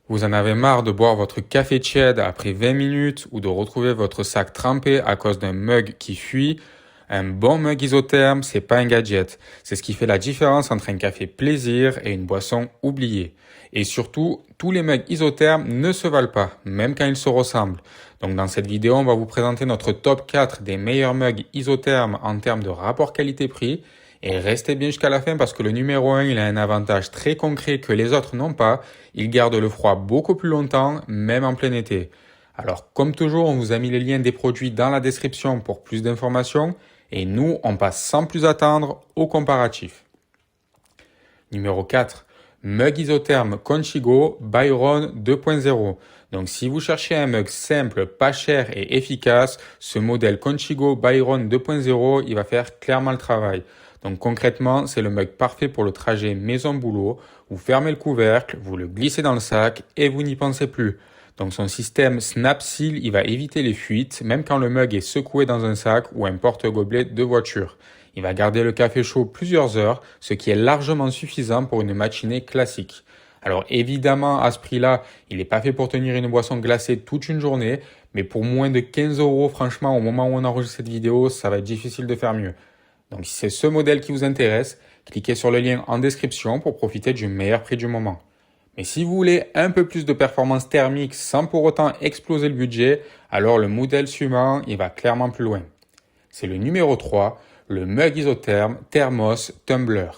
Vous en avez marre de boire votre café tiède après 20 minutes ou de retrouver votre sac trempé à cause d'un mug qui fuit? Un bon mug isotherme, c'est pas un gadget. C'est ce qui fait la différence entre un café plaisir et une boisson oubliée. Et surtout, tous les mugs isothermes ne se valent pas, même quand ils se ressemblent. Donc dans cette vidéo, on va vous présenter notre top 4 des meilleurs mugs isothermes en termes de rapport qualité-prix. Et restez bien jusqu'à la fin parce que le numéro 1, il a un avantage très concret que les autres n'ont pas. Il garde le froid beaucoup plus longtemps, même en plein été. Alors, comme toujours, on vous a mis les liens des produits dans la description pour plus d'informations. Et nous, on passe sans plus attendre au comparatif. Numéro 4. Mug isotherme Conchigo Byron 2.0. Donc si vous cherchez un mug simple, pas cher et efficace, ce modèle Conchigo Byron 2.0, il va faire clairement le travail. Donc concrètement, c'est le mug parfait pour le trajet maison-boulot. Vous fermez le couvercle, vous le glissez dans le sac et vous n'y pensez plus. Donc son système Snap Seal, il va éviter les fuites, même quand le mug est secoué dans un sac ou un porte-gobelet de voiture. Il va garder le café chaud plusieurs heures, ce qui est largement suffisant pour une matinée classique. Alors évidemment, à ce prix-là, il n'est pas fait pour tenir une boisson glacée toute une journée, mais pour moins de 15 €, franchement, au moment où on enregistre cette vidéo, ça va être difficile de faire mieux. Donc si c'est ce modèle qui vous intéresse, cliquez sur le lien en description pour profiter du meilleur prix du moment. Mais si vous voulez un peu plus de performance thermique sans pour autant exploser le budget, alors le modèle suivant, il va clairement plus loin. C'est le numéro 3, le mug isotherme Thermos Tumbler.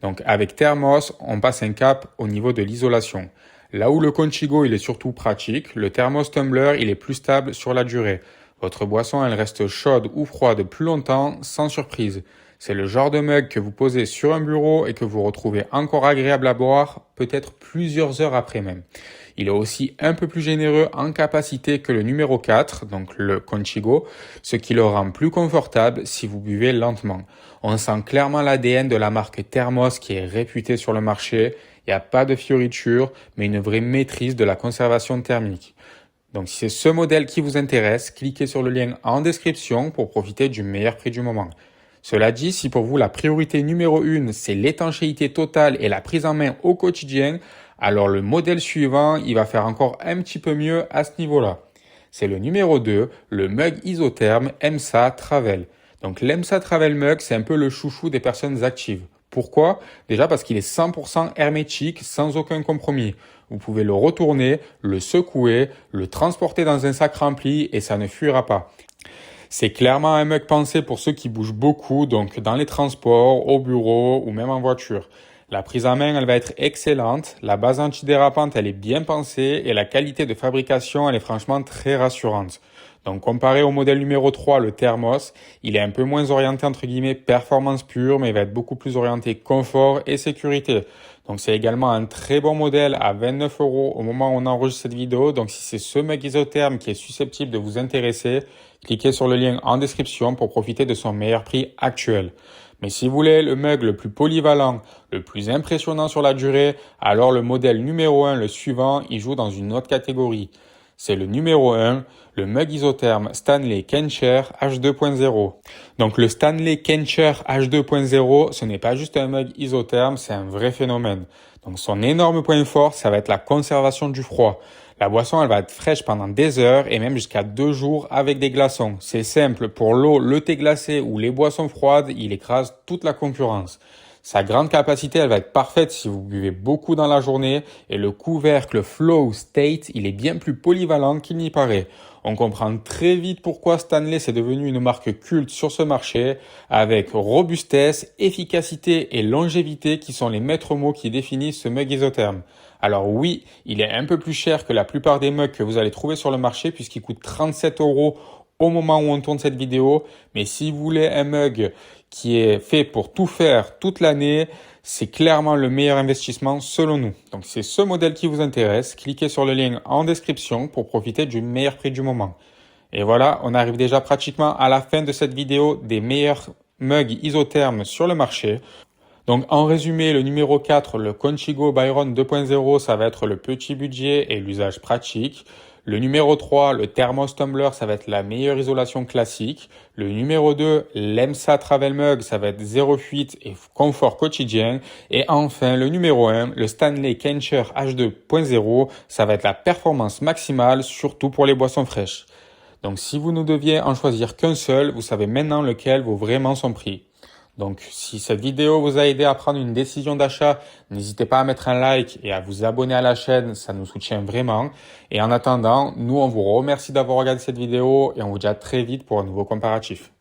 Donc avec Thermos, on passe un cap au niveau de l'isolation. Là où le Conchigo, il est surtout pratique, le Thermos Tumbler, il est plus stable sur la durée. Votre boisson, elle reste chaude ou froide plus longtemps, sans surprise. C'est le genre de mug que vous posez sur un bureau et que vous retrouvez encore agréable à boire, peut-être plusieurs heures après même. Il est aussi un peu plus généreux en capacité que le numéro 4, donc le Conchigo, ce qui le rend plus confortable si vous buvez lentement. On sent clairement l'ADN de la marque Thermos qui est réputée sur le marché. Il n'y a pas de fioritures, mais une vraie maîtrise de la conservation thermique. Donc si c'est ce modèle qui vous intéresse, cliquez sur le lien en description pour profiter du meilleur prix du moment. Cela dit, si pour vous la priorité numéro 1, c'est l'étanchéité totale et la prise en main au quotidien, alors le modèle suivant, il va faire encore un petit peu mieux à ce niveau-là. C'est le numéro 2, le mug isotherme EMSA Travel. Donc l'EMSA Travel Mug, c'est un peu le chouchou des personnes actives. Pourquoi? Déjà parce qu'il est 100% hermétique, sans aucun compromis. Vous pouvez le retourner, le secouer, le transporter dans un sac rempli et ça ne fuira pas. C'est clairement un mug pensé pour ceux qui bougent beaucoup, donc dans les transports, au bureau ou même en voiture. La prise en main, elle va être excellente, la base antidérapante, elle est bien pensée et la qualité de fabrication, elle est franchement très rassurante. Donc comparé au modèle numéro 3, le Thermos, il est un peu moins orienté entre guillemets performance pure, mais il va être beaucoup plus orienté confort et sécurité. Donc c'est également un très bon modèle à 29 € au moment où on enregistre cette vidéo. Donc si c'est ce mug isotherme qui est susceptible de vous intéresser, cliquez sur le lien en description pour profiter de son meilleur prix actuel. Mais si vous voulez le mug le plus polyvalent, le plus impressionnant sur la durée, alors le modèle numéro 1, le suivant, il joue dans une autre catégorie. C'est le numéro 1, le mug isotherme Stanley Kencher H2.0. Donc le Stanley Kencher H2.0, ce n'est pas juste un mug isotherme, c'est un vrai phénomène. Donc son énorme point fort, ça va être la conservation du froid. La boisson, elle va être fraîche pendant des heures et même jusqu'à 2 jours avec des glaçons. C'est simple, pour l'eau, le thé glacé ou les boissons froides, il écrase toute la concurrence. Sa grande capacité, elle va être parfaite si vous buvez beaucoup dans la journée et le couvercle Flow State, il est bien plus polyvalent qu'il n'y paraît. On comprend très vite pourquoi Stanley c'est devenu une marque culte sur ce marché avec robustesse, efficacité et longévité qui sont les maîtres mots qui définissent ce mug isotherme. Alors oui, il est un peu plus cher que la plupart des mugs que vous allez trouver sur le marché puisqu'il coûte 37 € au moment où on tourne cette vidéo. Mais si vous voulez un mug qui est fait pour tout faire toute l'année, c'est clairement le meilleur investissement selon nous. Donc c'est ce modèle qui vous intéresse, cliquez sur le lien en description pour profiter du meilleur prix du moment. Et voilà, on arrive déjà pratiquement à la fin de cette vidéo des meilleurs mugs isothermes sur le marché. Donc en résumé, le numéro 4, le Conchigo Byron 2.0, ça va être le petit budget et l'usage pratique. Le numéro 3, le Thermos Tumbler, ça va être la meilleure isolation classique. Le numéro 2, l'EMSA Travel Mug, ça va être zéro fuite et confort quotidien. Et enfin, le numéro 1, le Stanley Kencher H2.0, ça va être la performance maximale, surtout pour les boissons fraîches. Donc si vous ne deviez en choisir qu'un seul, vous savez maintenant lequel vaut vraiment son prix. Donc si cette vidéo vous a aidé à prendre une décision d'achat, n'hésitez pas à mettre un like et à vous abonner à la chaîne, ça nous soutient vraiment. Et en attendant, nous on vous remercie d'avoir regardé cette vidéo et on vous dit à très vite pour un nouveau comparatif.